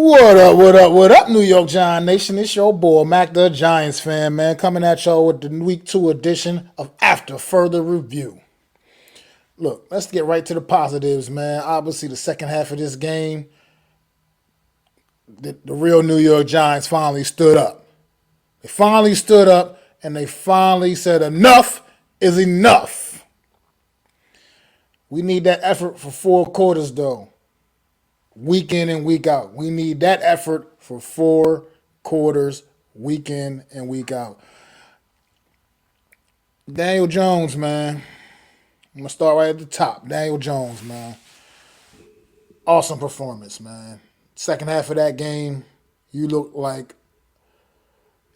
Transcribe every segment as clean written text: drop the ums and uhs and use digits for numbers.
What up, what up, what up, New York Giant Nation? It's your boy, MacDaGiantsFan, man, coming at y'all with the week 2 edition of After Further Review. Look, let's get right to the positives, man. Obviously, the second half of this game, the real New York Giants finally stood up. They finally stood up, and they finally said enough is enough. We need that effort for 4 quarters, though. Week in and week out. We need that effort for 4 quarters, week in and week out. Daniel Jones, man. I'm going to start right at the top. Daniel Jones, man. Awesome performance, man. Second half of that game, you look like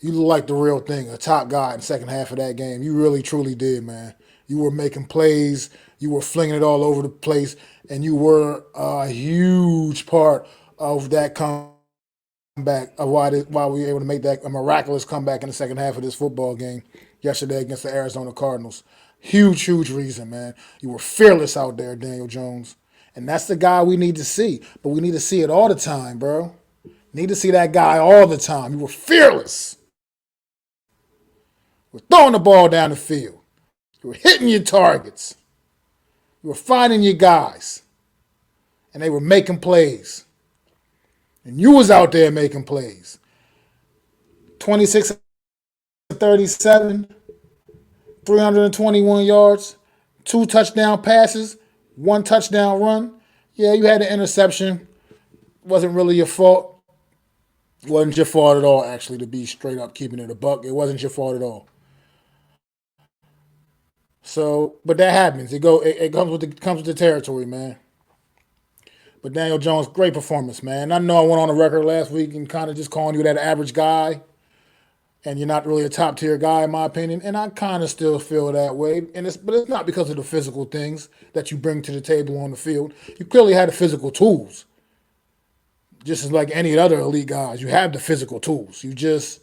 the real thing, a top guy in the second half of that game. You really, truly did, man. You were making plays. You were flinging it all over the place, and you were a huge part of that comeback, of why we were able to make that a miraculous comeback in the second half of this football game yesterday against the Arizona Cardinals. Huge, huge reason, man. You were fearless out there, Daniel Jones. And that's the guy we need to see. But we need to see it all the time, bro. Need to see that guy all the time. You were fearless. You were throwing the ball down the field. You were hitting your targets. You were finding your guys. And they were making plays. And you was out there making plays. 26-37, 321 yards, 2 touchdown passes, 1 touchdown run. Yeah, you had an interception. Wasn't really your fault. It wasn't your fault at all, actually, to be straight up keeping it a buck. It wasn't your fault at all. So, but that happens. It comes with the territory, man. But Daniel Jones, great performance, man. I know I went on the record last week and kind of just calling you that average guy, and you're not really a top tier guy in my opinion. And I kind of still feel that way. But it's not because of the physical things that you bring to the table on the field. You clearly had the physical tools, just as like any other elite guys. You have the physical tools. You just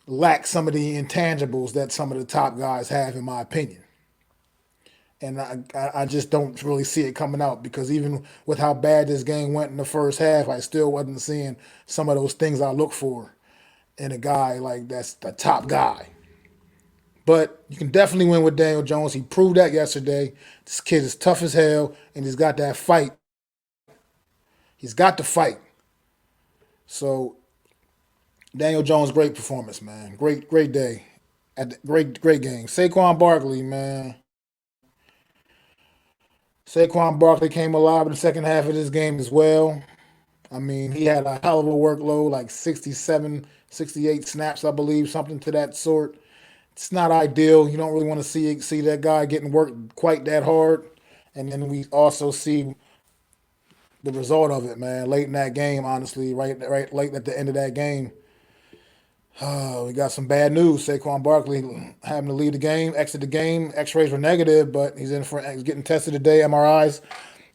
lack some of the intangibles that some of the top guys have, in my opinion. And I just don't really see it coming out, because even with how bad this game went in the first half, I still wasn't seeing some of those things I look for in a guy like that's the top guy. But you can definitely win with Daniel Jones. He proved that yesterday. This kid is tough as hell, and he's got that fight. He's got to fight. So Daniel Jones, great performance, man. Great day. Great game. Saquon Barkley, man. Saquon Barkley came alive in the second half of this game as well. I mean, he had a hell of a workload, like 67, 68 snaps, I believe, something to that sort. It's not ideal. You don't really want to see that guy getting worked quite that hard. And then we also see the result of it, man. Late in that game, honestly, right late at the end of that game. We got some bad news. Saquon Barkley having to leave the game, exit the game. X-rays were negative, but he's getting tested today. MRIs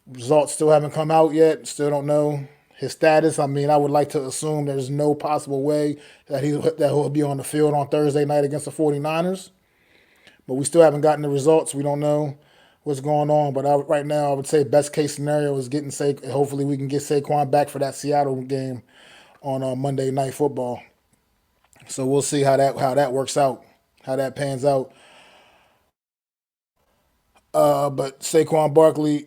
results still haven't come out yet. Still don't know his status. I mean, I would like to assume there's no possible way that he'll be on the field on Thursday night against the 49ers. But we still haven't gotten the results. We don't know what's going on. But right now, I would say best case scenario is getting hopefully we can get Saquon back for that Seattle game on Monday Night Football. So we'll see how that works out, how that pans out. But Saquon Barkley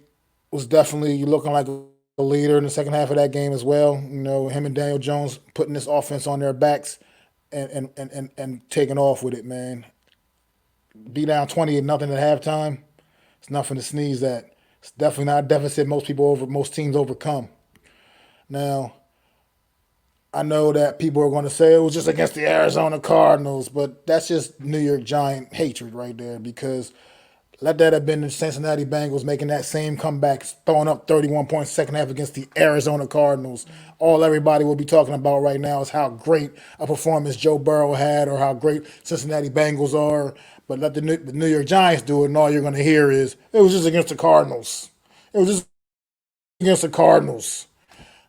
was definitely looking like a leader in the second half of that game as well. You know, him and Daniel Jones putting this offense on their backs and taking off with it, man. Be down 20-0 at halftime. It's nothing to sneeze at. It's definitely not a deficit most teams overcome. Now, I know that people are going to say it was just against the Arizona Cardinals, but that's just New York Giant hatred right there, because let that have been the Cincinnati Bengals making that same comeback, throwing up 31 points second half against the Arizona Cardinals. All everybody will be talking about right now is how great a performance Joe Burrow had, or how great Cincinnati Bengals are. But let the New York Giants do it, and all you're going to hear is, it was just against the Cardinals. It was just against the Cardinals.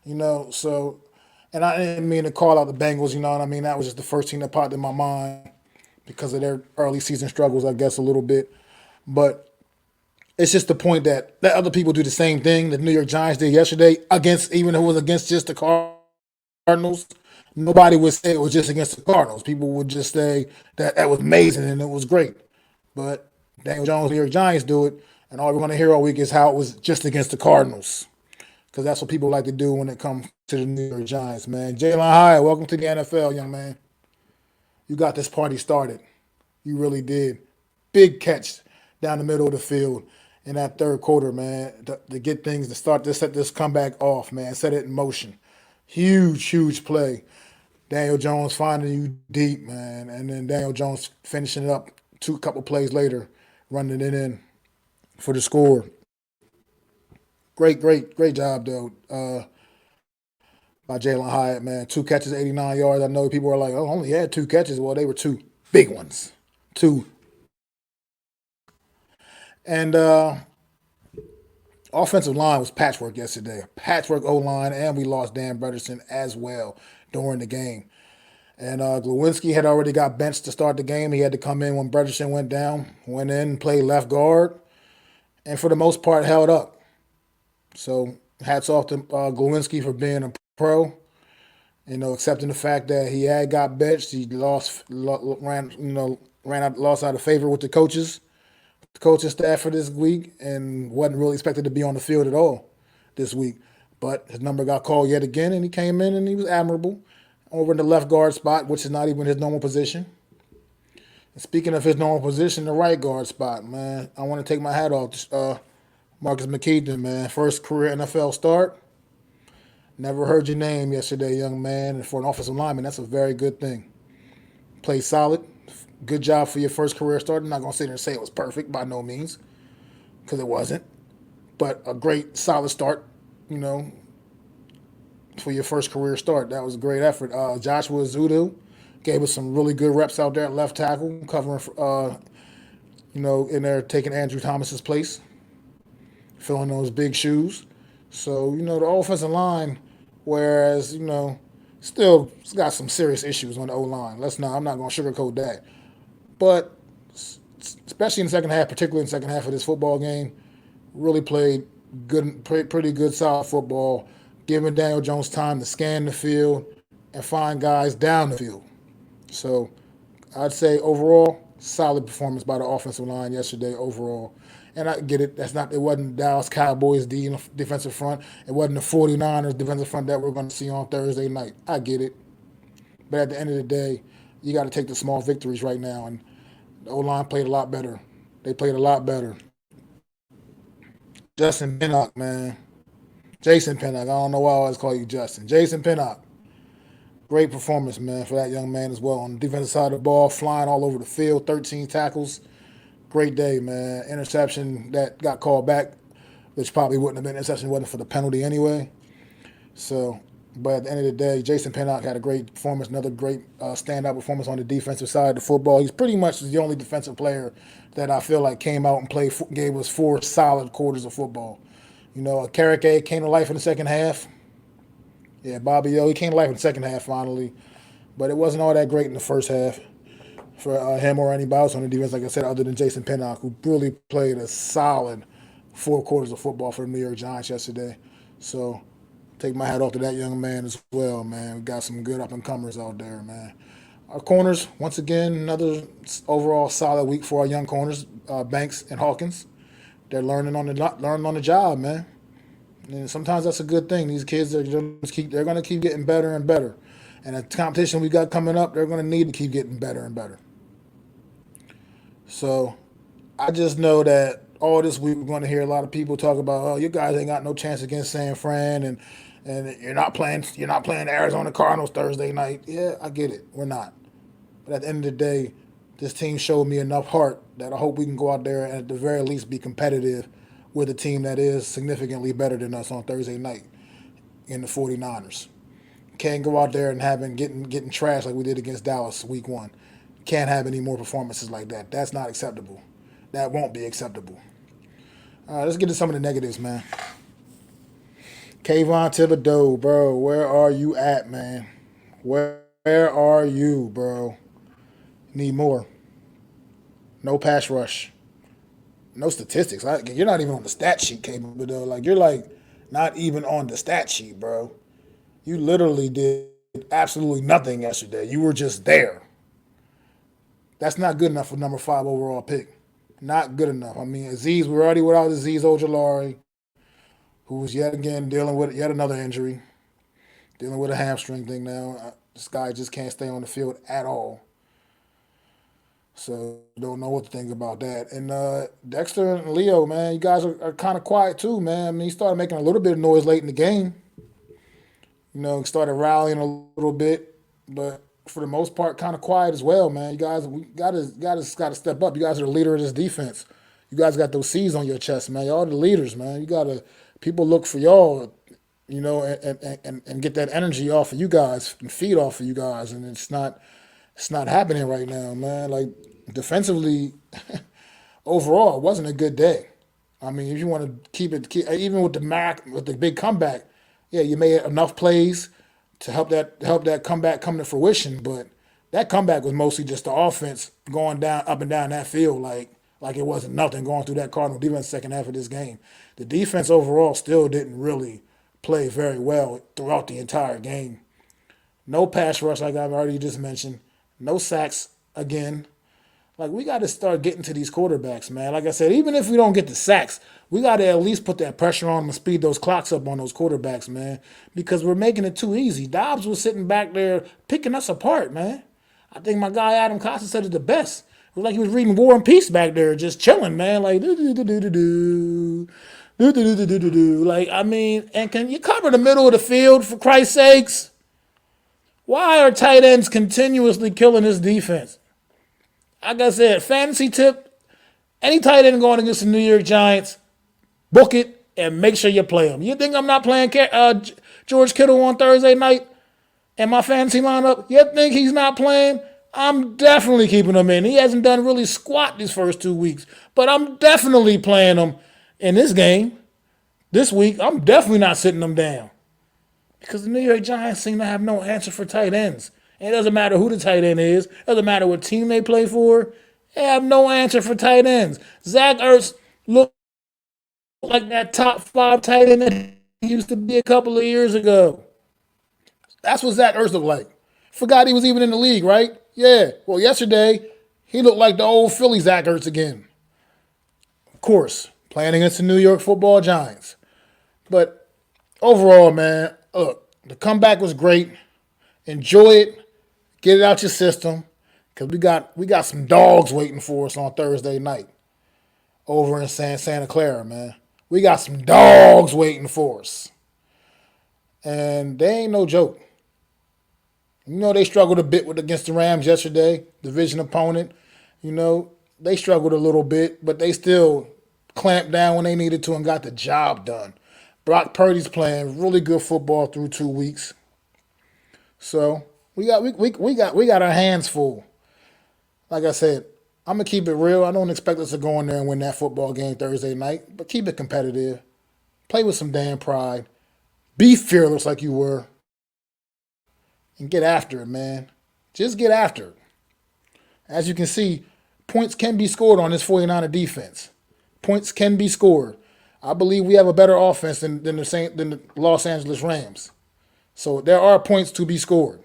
You know, so... And I didn't mean to call out the Bengals, you know what I mean? That was just the first thing that popped in my mind because of their early season struggles, I guess, a little bit. But it's just the point that let other people do the same thing that New York Giants did yesterday, even if it was against just the Cardinals. Cardinals, nobody would say it was just against the Cardinals. People would just say that that was amazing and it was great. But Daniel Jones, New York Giants do it, and all we're going to hear all week is how it was just against the Cardinals. Because that's what people like to do when it comes to the New York Giants, man. Jalen Hyatt, welcome to the NFL, young man. You got this party started. You really did. Big catch down the middle of the field in that third quarter, man, to get things to start to set this comeback off, man, set it in motion. Huge, huge play. Daniel Jones finding you deep, man, and then Daniel Jones finishing it up couple plays later, running it in for the score. Great, great, great job though by Jalen Hyatt, man. 2 catches, 89 yards. I know people are like, oh, only had 2 catches. Well, they were two big ones. Two. And offensive line was patchwork yesterday. Patchwork O line, and we lost Dan Bredesen as well during the game. And Glowinski had already got benched to start the game. He had to come in when Bredesen went down, went in, played left guard, and for the most part held up. So hats off to Glowinski for being a pro. You know, accepting the fact that he had got benched, he lost out of favor with the coaching staff for this week, and wasn't really expected to be on the field at all this week. But his number got called yet again, and he came in and he was admirable over in the left guard spot, which is not even his normal position. And speaking of his normal position, the right guard spot, man, I want to take my hat off to Marcus McKeithen, man. First career NFL start. Never heard your name yesterday, young man. And for an offensive lineman, that's a very good thing. Played solid. Good job for your first career start. I'm not going to sit here and say it was perfect by no means, because it wasn't. But a great, solid start, you know, for your first career start. That was a great effort. Joshua Zudu gave us some really good reps out there at left tackle, covering, in there taking Andrew Thomas's place, filling those big shoes. So, the offensive line, whereas, still got some serious issues on the O-line. I'm not going to sugarcoat that. But especially in the second half, particularly in the second half of this football game, really played good, pretty good, solid football, giving Daniel Jones time to scan the field and find guys down the field. So I'd say overall, solid performance by the offensive line yesterday overall. And I get it. It wasn't Dallas Cowboys defensive front. It wasn't the 49ers defensive front that we're going to see on Thursday night. I get it. But at the end of the day, you got to take the small victories right now. And the O-line played a lot better. They played a lot better. Justin Pinnock, man. Jason Pinnock. I don't know why I always call you Justin. Jason Pinnock. Great performance, man, for that young man as well. On the defensive side of the ball, flying all over the field, 13 tackles. Great day, man. Interception that got called back, which probably wouldn't have been interception, wasn't for the penalty anyway. So, but at the end of the day, Jason Pinnock had a great performance, another great standout performance on the defensive side of the football. He's pretty much the only defensive player that I feel like came out and gave us 4 solid quarters of football. Carrick came to life in the second half. Yeah, Bobby O, he came to life in the second half finally, but it wasn't all that great in the first half for him or anybody else on the defense, like I said, other than Jason Pinnock, who really played a solid 4 quarters of football for the New York Giants yesterday. So take my hat off to that young man as well, man. We got some good up-and-comers out there, man. Our corners, once again, another overall solid week for our young corners, Banks and Hawkins. They're learning on the job, man. And sometimes that's a good thing. These kids they're going to keep getting better and better. And the competition we got coming up, they're going to need to keep getting better and better. So I just know that all this week we're going to hear a lot of people talk about, oh, you guys ain't got no chance against San Fran, and you're not playing the Arizona Cardinals Thursday night. Yeah, I get it. We're not. But at the end of the day, this team showed me enough heart that I hope we can go out there and at the very least be competitive with a team that is significantly better than us on Thursday night in the 49ers. Can't go out there and getting trashed like we did against Dallas week 1. Can't have any more performances like that. That's not acceptable. That won't be acceptable. All right, let's get to some of the negatives, man. Kayvon Thibodeau, bro, where are you at, man? Where are you, bro? Need more. No pass rush. No statistics. You're not even on the stat sheet, Thibodeau. You're not even on the stat sheet, bro. You literally did absolutely nothing yesterday. You were just there. That's not good enough for number 5 overall pick. Not good enough. I mean, Aziz, we're already without Aziz Ojolari, who was yet again dealing with yet another injury, dealing with a hamstring thing now. This guy just can't stay on the field at all. So don't know what to think about that. And Dexter and Leo, man, you guys are kind of quiet too, man. I mean, he started making a little bit of noise late in the game. Started rallying a little bit, but for the most part, kind of quiet as well, man. You guys, we gotta step up. You guys are the leader of this defense. You guys got those C's on your chest, man. Y'all are the leaders, man. You gotta people look for y'all, and get that energy off of you guys and feed off of you guys, and it's not happening right now, man. Like defensively, overall, it wasn't a good day. I mean, if you want to even with the big comeback, yeah, you made enough plays to help that comeback come to fruition, but that comeback was mostly just the offense going down up and down that field like it wasn't nothing going through that Cardinal defense second half of this game. The defense overall still didn't really play very well throughout the entire game. No pass rush, like I've already just mentioned. No sacks again. Like we got to start getting to these quarterbacks, man. Like I said, even if we don't get the sacks, we got to at least put that pressure on them and speed those clocks up on those quarterbacks, man. Because we're making it too easy. Dobbs was sitting back there picking us apart, man. I think my guy Adam Costa said it the best. It was like he was reading War and Peace back there, just chilling, man. Like do do do do do do. Do, do, do, do, do, do. Like, I mean, and can you cover the middle of the field for Christ's sakes? Why are tight ends continuously killing this defense? Like I said, fantasy tip, any tight end going against the New York Giants, book it and make sure you play him. You think I'm not playing George Kittle on Thursday night in my fantasy lineup? You think he's not playing? I'm definitely keeping him in. He hasn't done really squat these first 2 weeks, but I'm definitely playing him in this game. This week, I'm definitely not sitting him down because the New York Giants seem to have no answer for tight ends. And it doesn't matter who the tight end is. It doesn't matter what team they play for. They have no answer for tight ends. Zach Ertz looked like that top 5 tight end that he used to be a couple of years ago. That's what Zach Ertz looked like. Forgot he was even in the league, right? Yeah. Well, yesterday, he looked like the old Philly Zach Ertz again. Of course, playing against the New York Football Giants. But overall, man, look, the comeback was great. Enjoy it. Get it out your system. Because we got some dogs waiting for us on Thursday night over in Santa Clara, man. We got some dogs waiting for us. And they ain't no joke. They struggled a bit against the Rams yesterday, division opponent. They struggled a little bit, but they still clamped down when they needed to and got the job done. Brock Purdy's playing really good football through 2 weeks. So we got our hands full. Like I said, I'm gonna keep it real. I don't expect us to go in there and win that football game Thursday night, but keep it competitive. Play with some damn pride. Be fearless like you were. And get after it, man. Just get after it. As you can see, points can be scored on this 49er defense. Points can be scored. I believe we have a better offense than the Los Angeles Rams. So there are points to be scored.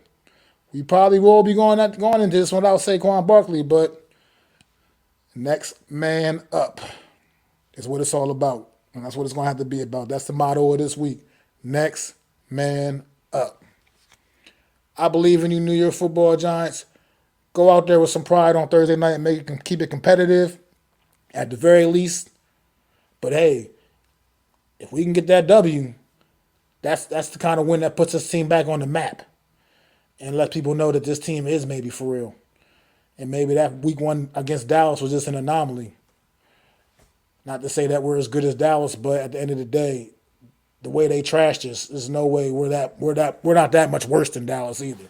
We probably will be going into this without Saquon Barkley, but next man up is what it's all about. And that's what it's going to have to be about. That's the motto of this week. Next man up. I believe in you, New York Football Giants. Go out there with some pride on Thursday night and keep it competitive at the very least. But hey, if we can get that W, that's the kind of win that puts this team back on the map and lets people know that this team is maybe for real. And maybe that week 1 against Dallas was just an anomaly. Not to say that we're as good as Dallas, but at the end of the day, the way they trashed us, there's no way we're not that much worse than Dallas either.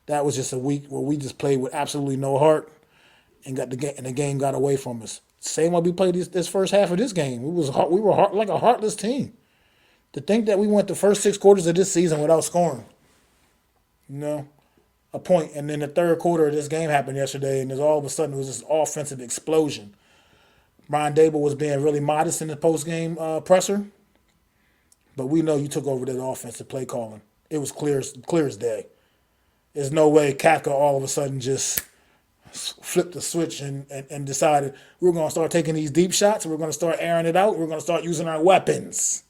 That was just a week where we just played with absolutely no heart and the game got away from us. Same way we played this first half of this game. We were like a heartless team. To think that we went the first 6 quarters of this season without scoring, a point, and then the third quarter of this game happened yesterday, and all of a sudden it was this offensive explosion. Brian Dable was being really modest in the post-game presser, but we know you took over that offensive play calling. It was clear as day. There's no way Kaka all of a sudden just flipped the switch and decided we're going to start taking these deep shots. We're going to start airing it out. We're going to start using our weapons.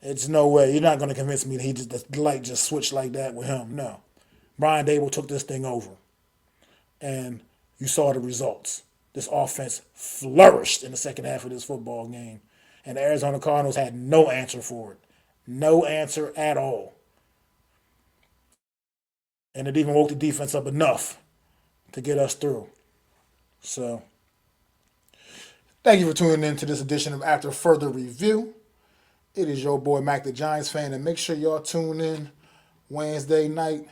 It's no way. You're not going to convince me that the light just switched like that with him. No. Brian Dable took this thing over. And you saw the results. This offense flourished in the second half of this football game. And the Arizona Cardinals had no answer for it. No answer at all. And it even woke the defense up enough to get us through. So, thank you for tuning in to this edition of After Further Review. It is your boy Mac the Giants fan, and make sure y'all tune in Wednesday night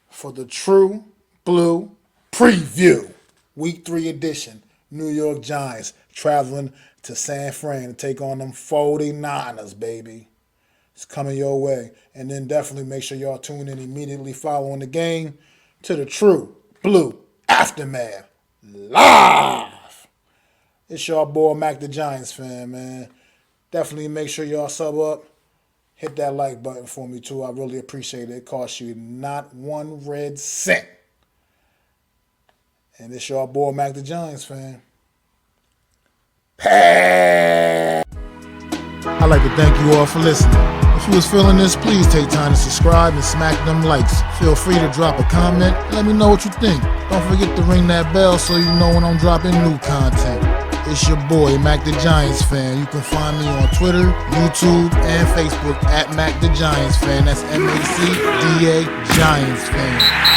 for the True Blue Preview. Week 3 edition. New York Giants traveling to San Fran to take on them 49ers, baby. It's coming your way. And then definitely make sure y'all tune in immediately following the game to the True Blue Aftermath live. It's your boy Mac the Giants fan, man. Definitely make sure y'all sub up. Hit that like button for me too. I really appreciate it. It costs you not one red cent. And it's your boy Mac the Giants fan. I'd like to thank you all for listening. If you was feeling this, please take time to subscribe and smack them likes. Feel free to drop a comment. Let me know what you think. Don't forget to ring that bell so you know when I'm dropping new content. It's your boy, Mac the Giants fan. You can find me on Twitter, YouTube, and Facebook at Mac the Giants fan. That's MacDa Giants fan.